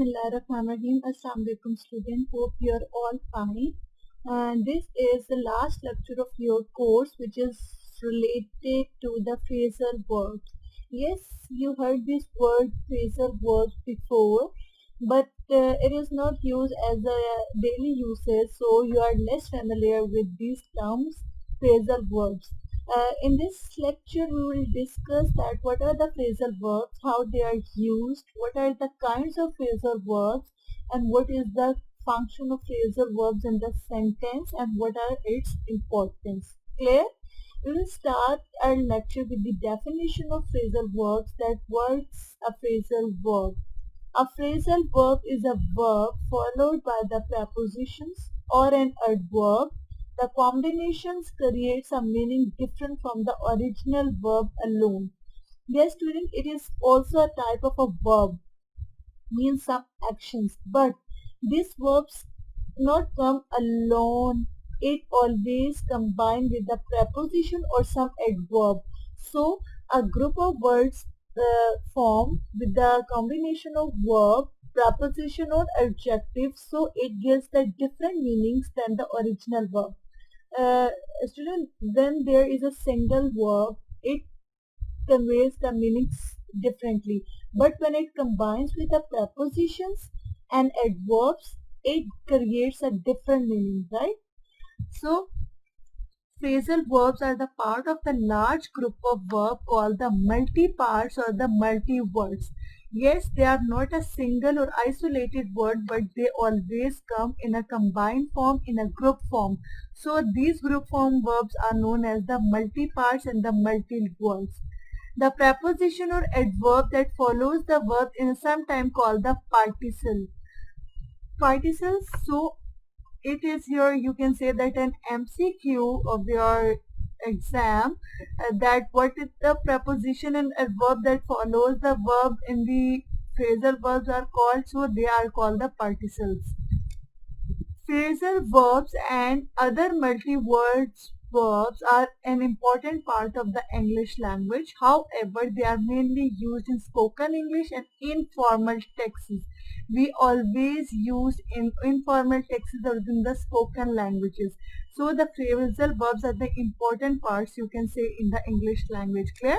Bismillahirrahmanirrahim. Assalamu alaikum student. Hope you are all fine. This is the last lecture of your course which is related to the phrasal verbs. Yes, you heard this word phrasal verbs before, but it is not used as a daily usage, so you are less familiar with these terms phrasal verbs. In this lecture, we will discuss that what are the phrasal verbs, how they are used, what are the kinds of phrasal verbs, and what is the function of phrasal verbs in the sentence, and what are its importance. Clear? We will start our lecture with the definition of phrasal verbs. That what's a phrasal verb? A phrasal verb is a verb followed by the prepositions or an adverb. The combinations creates a meaning different from the original verb alone. Yes, student, it is also a type of a verb, means some actions, but these verbs not come alone. It always combined with the preposition or some adverb. So a group of words form with the combination of verb, preposition or adjective, so it gives the different meanings than the original verb. Student, when there is a single verb, it conveys the meanings differently. But when it combines with the prepositions and adverbs, it creates a different meaning, right? So, phrasal verbs are the part of the large group of verb called the multi-parts or the multi-words. Yes, they are not a single or isolated word, but they always come in a combined form, in a group form. So these group form verbs are known as the multi-parts and the multi-words. The preposition or adverb that follows the verb is sometimes called the participle. Particles, so it is here, you can say that an MCQ of your exam, that what is the preposition and adverb that follows the verb in the phrasal verbs are called, so they are called the particles. Phrasal verbs and other multi-words verbs are an important part of the English language. However, they are mainly used in spoken English and informal texts. We always use in informal texts or in the spoken languages. So the phrasal verbs are the important parts, you can say, in the English language. Clear?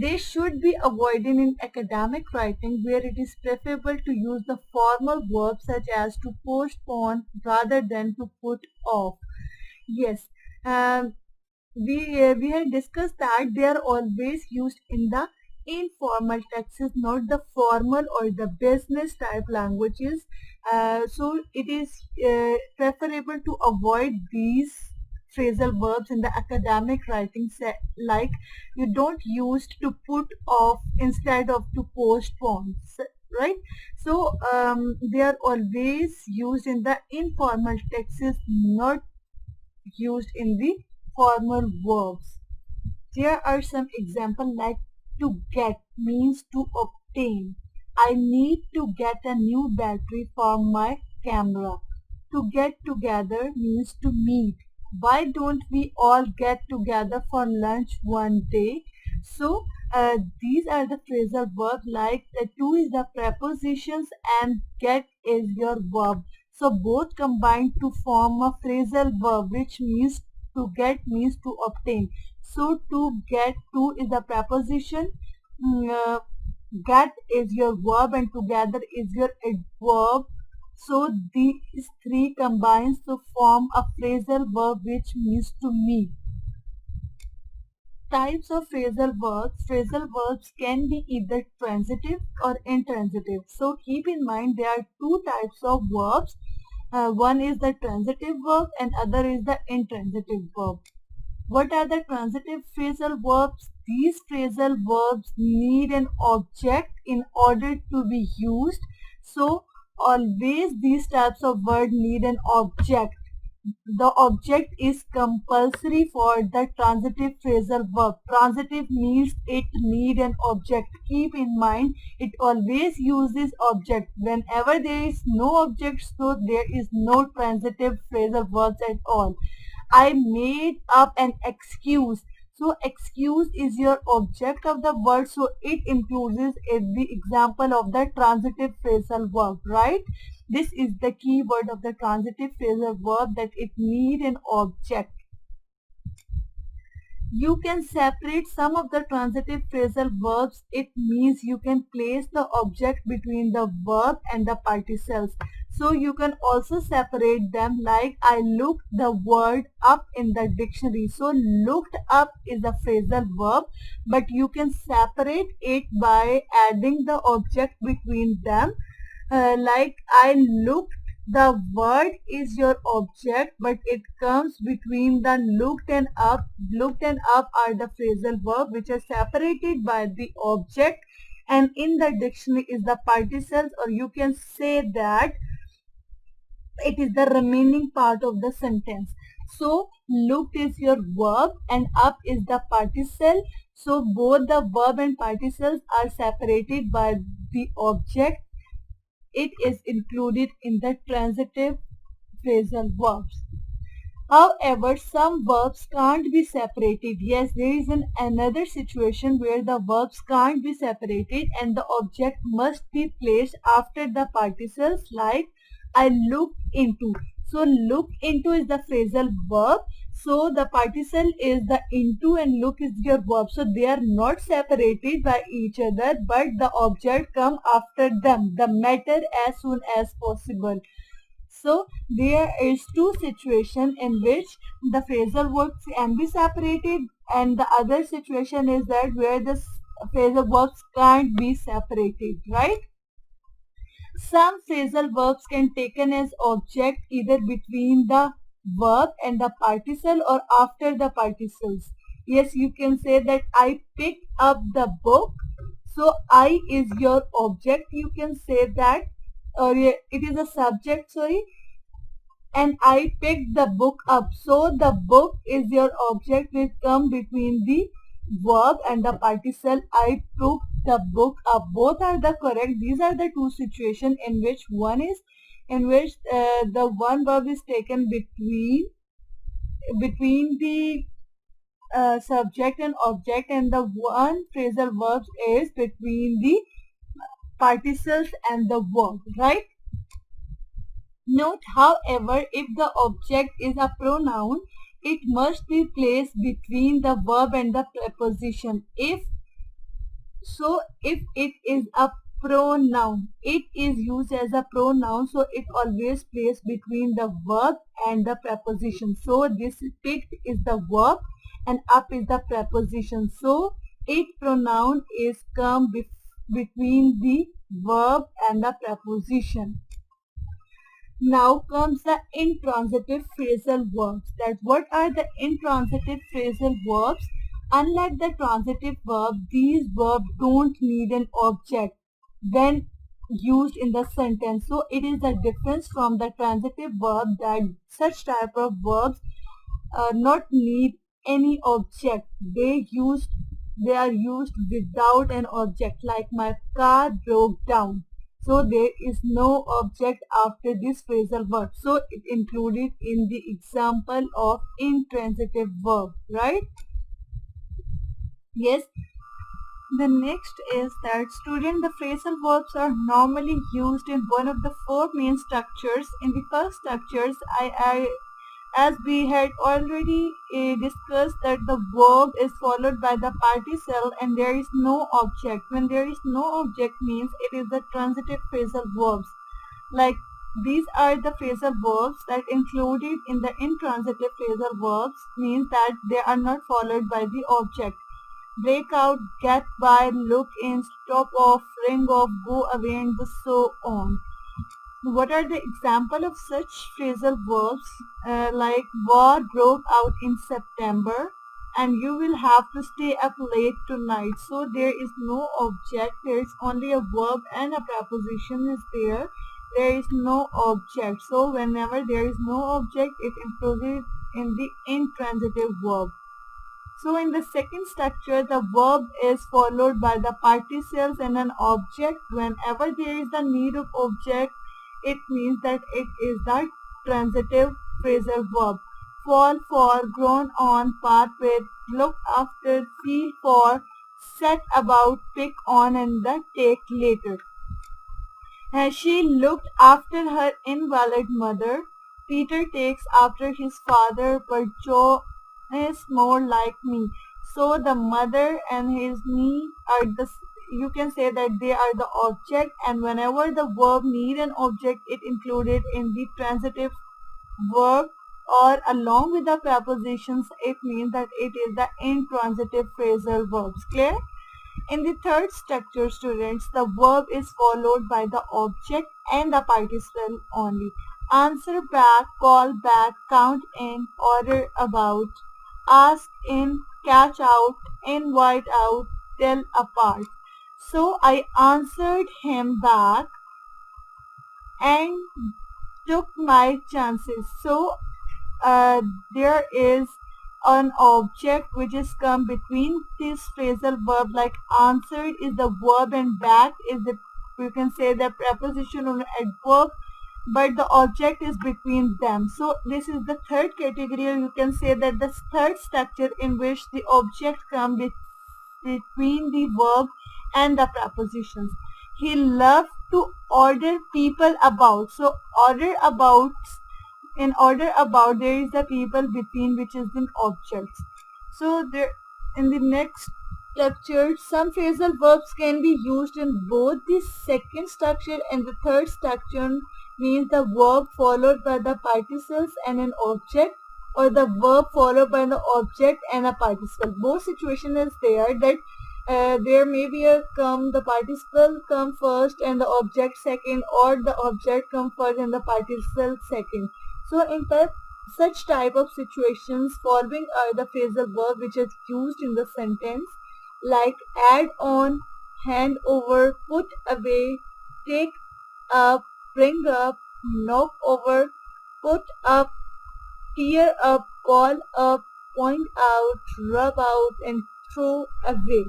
They should be avoided in academic writing, where it is preferable to use the formal verbs such as to postpone rather than to put off. Yes, we had discussed that they are always used in the informal texts, not the formal or the business type languages. So it is preferable to avoid these phrasal verbs in the academic writing, like you don't use to put off instead of to postpone, right? So they are always used in the informal texts, not used in the formal verbs. Here are some examples, like to get means to obtain. I need to get a new battery for my camera. To get together means to meet. Why don't we all get together for lunch one day? So these are the phrasal verbs, like to is the prepositions and get is your verb. So both combine to form a phrasal verb, which means to get means to obtain. So to get, to is the preposition, get is your verb, and together is your adverb. So these three combines to form a phrasal verb, which means to meet. Types of phrasal verbs. Phrasal verbs can be either transitive or intransitive. So keep in mind there are two types of verbs. One is the transitive verb and other is the intransitive verb. What are the transitive phrasal verbs? These phrasal verbs need an object in order to be used. So always these types of words need an object. The object is compulsory for the transitive phrasal verb. Transitive means it need an object. Keep in mind, it always uses object. Whenever there is no object, so there is no transitive phrasal verbs at all. I made up an excuse. So excuse is your object of the word, so it includes the example of the transitive phrasal verb, right? This is the key word of the transitive phrasal verb, that it need an object. You can separate some of the transitive phrasal verbs. It means you can place the object between the verb and the particles. So you can also separate them, like I looked the word up in the dictionary. So looked up is a phrasal verb, but you can separate it by adding the object between them. Like I looked, the word is your object, but it comes between the looked and up. Looked and up are the phrasal verb which are separated by the object, and in the dictionary is the particles, or you can say that it is the remaining part of the sentence. So looked is your verb and up is the particle. So both the verb and particles are separated by the object. It is included in the transitive phrasal verbs. However, some verbs can't be separated. Yes, there is another situation where the verbs can't be separated and the object must be placed after the particles, like I looked into. So look into is the phrasal verb. So the particle is the into and look is your verb. So they are not separated by each other, but the object come after them, the matter as soon as possible. So there is two situations in which the phrasal verbs can be separated, and the other situation is that where the phrasal verbs can't be separated, right? Some phrasal verbs can taken as object either between the verb and the particle or after the particles. Yes, you can say that I picked up the book. So I is your object. You can say that, or it is a subject, sorry, and I picked the book up. So the book is your object which come between the verb and the particle I took the book up. Both are the correct. These are the two situations in which one is in which the one verb is taken between the subject and object, and the one phrasal verb is between the particles and the verb, right? Note, however, if the object is a pronoun, it must be placed between the verb and the preposition. If it is a pronoun, it is used as a pronoun, so it always placed between the verb and the preposition. So this picked is the verb and up is the preposition. So it pronoun is come between the verb and the preposition. Now comes the intransitive phrasal verbs. That what are the intransitive phrasal verbs? Unlike the transitive verb, these verbs don't need an object when used in the sentence. So it is the difference from the transitive verb that such type of verbs not need any object. They are used without an object, like my car broke down. So there is no object after this phrasal verb. So it included in the example of intransitive verb, right? Yes. The next is that student, the phrasal verbs are normally used in one of the four main structures. In the first structures, as we had already discussed, that the verb is followed by the particle and there is no object. When there is no object means it is the transitive phrasal verbs. Like these are the phrasal verbs that included in the intransitive phrasal verbs, means that they are not followed by the object. Break out, get by, look in, stop off, ring off, go away, and so on. What are the example of such phrasal verbs? Like war broke out in September and you will have to stay up late tonight. So there is no object, there is only a verb and a preposition is there. There is no object. So whenever there is no object, it includes in the intransitive verb. So in the second structure, the verb is followed by the particles and an object. Whenever there is the need of object, it means that it is the transitive phrasal verb. fall for, grown on, part with, look after, feel for, set about, pick on, and the take later. She looked after her invalid mother. Peter takes after his father, but Joe is more like me. So the mother and his me are you can say that they are the object, and whenever the verb need an object, it included in the transitive verb or along with the prepositions, it means that it is the intransitive phrasal verbs. Clear? In the third structure, students, the verb is followed by the object and the participle only. Answer back, call back, count in, order about, ask in, catch out, invite out, tell apart. So I answered him back and took my chances. So uh, there is an object which is come between this phrasal verb, like answered is the verb and back is the, you can say, the preposition or adverb, but the object is between them. So this is the third category, or you can say that the third structure in which the object comes between the verb and the prepositions. He loved to order people about. So order about, in order about, there is the people between which is the objects. So there, in the next structure, some phrasal verbs can be used in both the second structure and the third structure, means the verb followed by the particles and an object, or the verb followed by the object and a participle. Both situation is there that there may be a the participle come first and the object second, or the object come first and the participle second. So in such type of situations, following are the phrasal verb which is used in the sentence, like add on, hand over, put away, take up, bring up, knock over, put up, tear up, call up, point out, rub out, and throw away.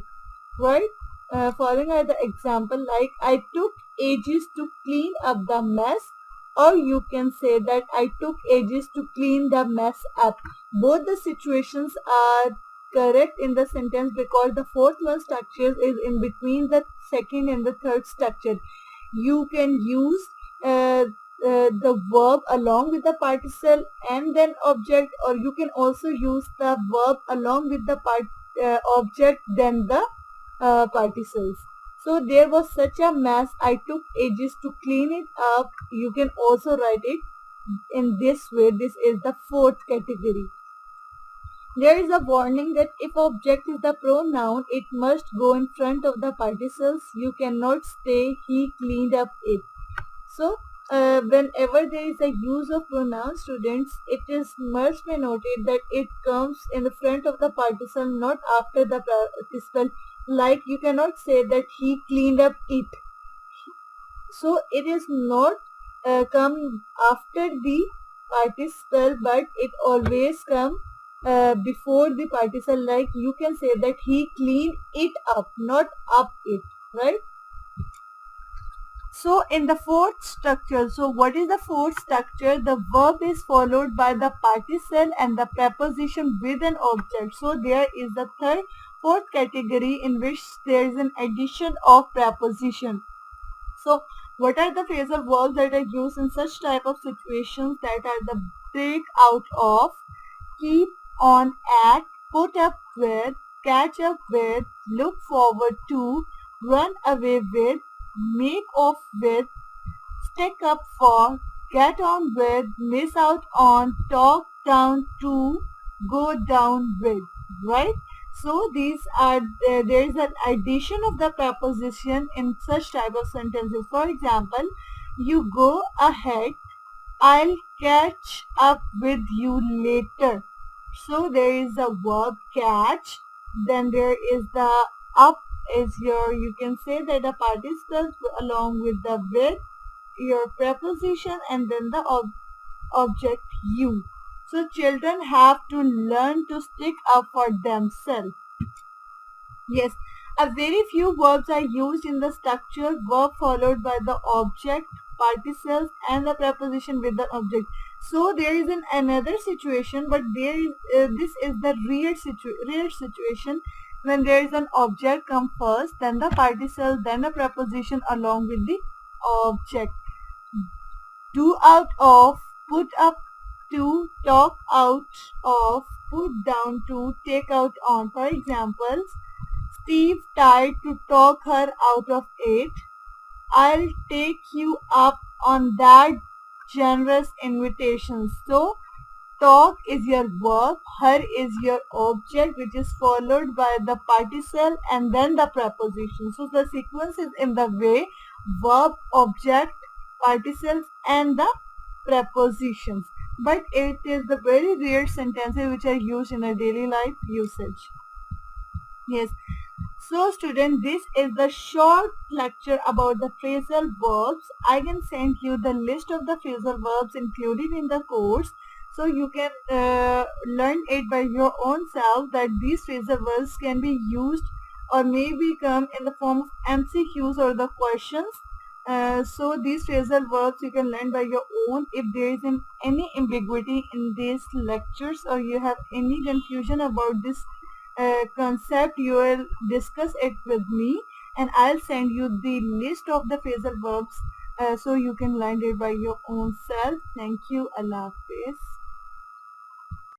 Right? Following are the example, like I took ages to clean up the mess, or you can say that I took ages to clean the mess up. Both the situations are correct in the sentence because the fourth one structure is in between the second and the third structure. You can use the verb along with the particle and then object, or you can also use the verb along with the object then the particles. So there was such a mess, I took ages to clean it up. You can also write it in this way. This is the fourth category. There is a warning that if object is the pronoun, it must go in front of the particles. You cannot say he cleaned up it. So whenever there is a use of pronoun, students, it is must be noted that it comes in the front of the particle, not after the participle. Like you cannot say that he cleaned up it. So it is not come after the participle, but it always come before the participle. Like you can say that he cleaned it up, not up it, right? So in the fourth structure, so what is the fourth structure? The verb is followed by the participle and the preposition with an object. So there is the fourth category in which there is an addition of preposition. So what are the phrasal verbs that are used in such type of situations? That are the break out of, keep on at, put up with, catch up with, look forward to, run away with, make off with, stick up for, get on with, miss out on, talk down to, go down with, right? So these are, there is an addition of the preposition in such type of sentences. For example, you go ahead, I'll catch up with you later. So there is a verb catch, then there is the up is your, you can say that the participles along with the with, your preposition, and then the object you. So children have to learn to stick up for themselves. Yes, a very few verbs are used in the structure verb followed by the object particles and the preposition with the object. So there is another situation, but there is this is the rare situation when there is an object come first, then the particle, then the preposition along with the object. Do out of, put up to, talk out of, put down to, take out on. For examples, Steve tried to talk her out of it. I'll take you up on that generous invitation. So, talk is your verb, her is your object, which is followed by the particle and then the preposition. So, the sequence is in the way verb, object, particles and the prepositions. But it is the very rare sentences which are used in a daily life usage. Yes. So student, this is the short lecture about the phrasal verbs. I can send you the list of the phrasal verbs included in the course. So you can learn it by your own self that these phrasal verbs can be used or maybe come in the form of MCQs or the questions. So these phrasal verbs you can learn by your own. If there is any ambiguity in these lectures or you have any confusion about this concept, you will discuss it with me and I'll send you the list of the phrasal verbs so you can learn it by your own self. Thank you. Allah Hafiz.